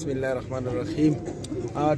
बिस्मिल्लाहिर्रहमानिर्रहीम।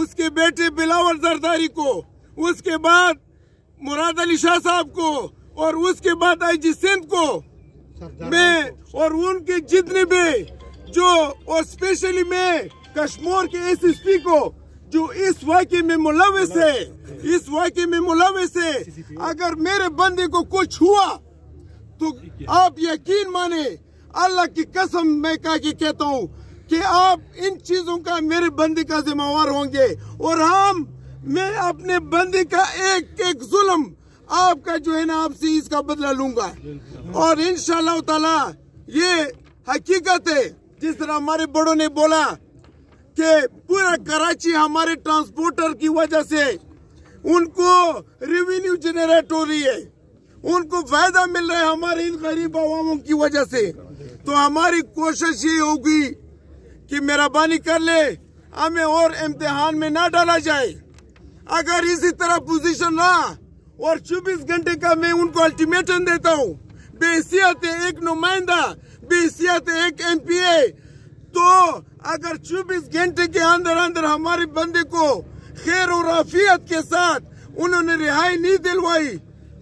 उसके बेटे बिलावल जरदारी को, उसके बाद मुराद अली शाह साहब को, और उसके बाद आईजी सिंध को मैं और उनके जितने भी जो, और स्पेशली मैं कश्मीर के एसएसपी को जो इस वाक़े में मुलविस है, इस वाक़े में मुलविस है, अगर मेरे बंदे को कुछ हुआ तो आप यकीन माने अल्लाह की कसम मैं कह के कहता हूँ कि आप इन चीजों का मेरे बंदे का जिम्मेवार होंगे, और मैं अपने बंदे का एक एक जुल्म आपका जो है ना आपसे इसका बदला लूंगा. और इंशाअल्लाह ताला ये हकीकत है जिस तरह हमारे बड़ों ने बोला कि पूरा कराची हमारे ट्रांसपोर्टर की वजह से उनको रेवेन्यू जनरेट हो रही है, उनको फायदा मिल रहा है हमारे इन गरीब अवामों की वजह से. तो हमारी कोशिश ये होगी कि मेहरबानी कर ले हमें और इम्तिहान में ना डाला जाए. अगर इसी तरह पोजीशन रहा और 24 घंटे का मैं उनको अल्टीमेटम देता हूँ बेहसियत एक नुमाइंदा, बेहसियत एक एमपीए, तो अगर 24 घंटे के अंदर अंदर हमारे बंदे को खैर और आफियत के साथ उन्होंने रिहाई नहीं दिलवाई,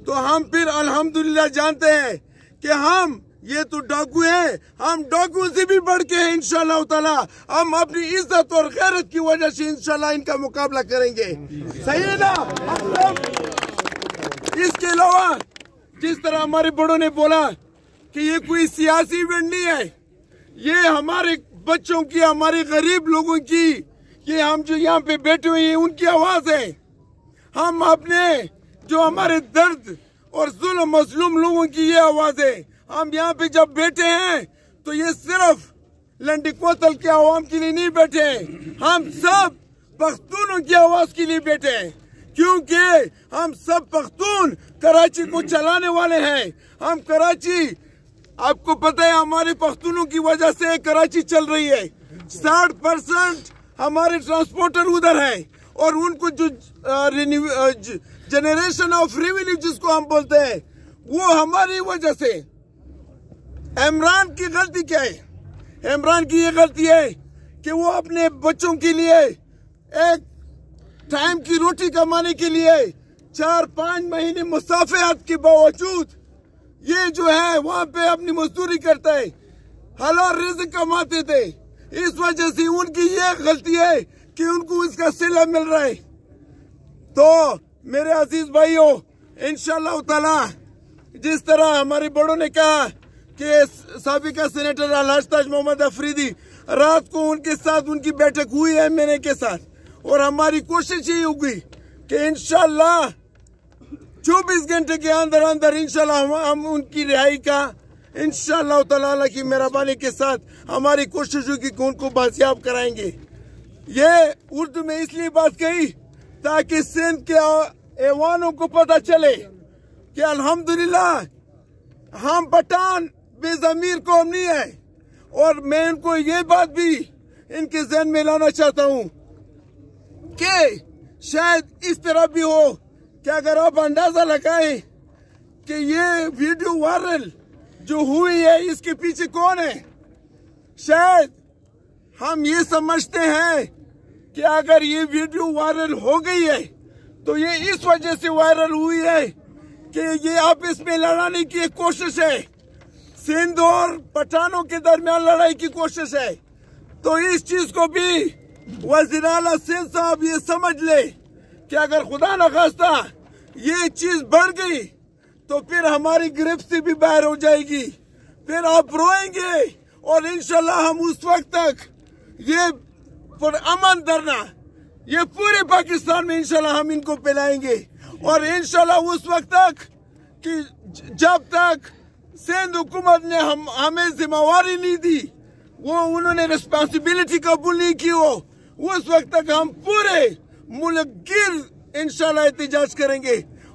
तो हम फिर अल्हम्दुलिल्लाह जानते हैं कि हम ये तो डाकू हैं, हम डाकू से भी बढ़ के हैं. इंशाअल्लाह ताला हम अपनी इज्जत और गैरत की वजह से इंशाअल्लाह इनका मुकाबला करेंगे. सही है ना? इसके अलावा जिस तरह हमारे बड़ों ने बोला कि ये कोई सियासी इवेंट नहीं है, ये हमारे बच्चों की, हमारे गरीब लोगों की, ये हम जो यहाँ पे बैठे हुए हैं उनकी आवाज है. हम अपने जो हमारे दर्द और जुल्म मजलूम लोगों की ये आवाज है. हम यहाँ पे जब बैठे हैं तो ये सिर्फ लंडी कोतल के आवाम के लिए नहीं बैठे हैं, हम सब पख्तूनों की आवाज के लिए बैठे हैं, क्योंकि हम सब पख्तून कराची को चलाने वाले हैं. हम कराची, आपको पता है हमारे पख्तूनों की वजह से कराची चल रही है. 60% हमारे ट्रांसपोर्टर उधर हैं, और उनको जो जनरेशन ऑफ रेवेन्यू जिसको हम बोलते हैं वो हमारी वजह से. इमरान की गलती क्या है? इमरान की ये गलती है कि वो अपने बच्चों के लिए एक टाइम की रोटी कमाने के लिए 4-5 महीने मुसाफिरत के बावजूद ये जो है वहां पे अपनी मजदूरी करता है, हलाल रिज़्क कमाते थे। इस वजह से उनकी ये गलती है कि उनको इसका सिला मिल रहा है। तो मेरे अजीज भाइयों, इंशाअल्लाह ताला जिस तरह हमारे बड़ों ने कहा कि साबिका सेनेटर अलहाज ताज मोहम्मद अफरीदी, रात को उनके साथ उनकी बैठक हुई है मेरे के साथ, और हमारी कोशिश ये होगी कि इंशाअल्लाह 24 घंटे के अंदर अंदर इंशाअल्लाह हम उनकी रिहाई का इंशाअल्लाह ताला की मेहरबानी के साथ हमारी कोशिश होगी कि उनको बाजियाब कराएंगे। ये उर्दू में इसलिए बात कही ताकि सिंध के ऐवानों को पता चले कि अल्हम्दुलिल्लाह हम पठान बेज़मीर कौम नहीं है। और मैं इनको ये बात भी इनके ज़हन में लाना चाहता हूँ कि शायद इस तरह भी हो कि अगर आप अंदाजा लगाएं कि ये वीडियो वायरल जो हुई है इसके पीछे कौन है, शायद हम ये समझते हैं कि अगर ये वीडियो वायरल हो गई है तो ये इस वजह से वायरल हुई है कि ये आपस में लड़ाने की एक कोशिश है, सिंध और पठानों के दरमियान लड़ाई की कोशिश है। तो इस चीज को भी वज़ीर आला सिंध साहब ये समझ ले कि अगर खुदा न खास्ता ये चीज बढ़ गई तो फिर हमारी गिरफ्त से भी बाहर हो जाएगी, फिर आप रोएंगे और इंशाल्लाह हम उस वक्त तक ये अमन धरना ये पूरे पाकिस्तान में इंशाल्लाह हम इनको पिलाएंगे। और इंशाल्लाह उस वक्त तक कि जब तक सिंध हुकूमत ने हमें जिम्मेवारी नहीं दी, वो उन्होंने रिस्पांसिबिलिटी कबूल नहीं की हो, उस वक्त तक हम पूरे मुल्क गिर इंशाल्लाह एहतजाज करेंगे।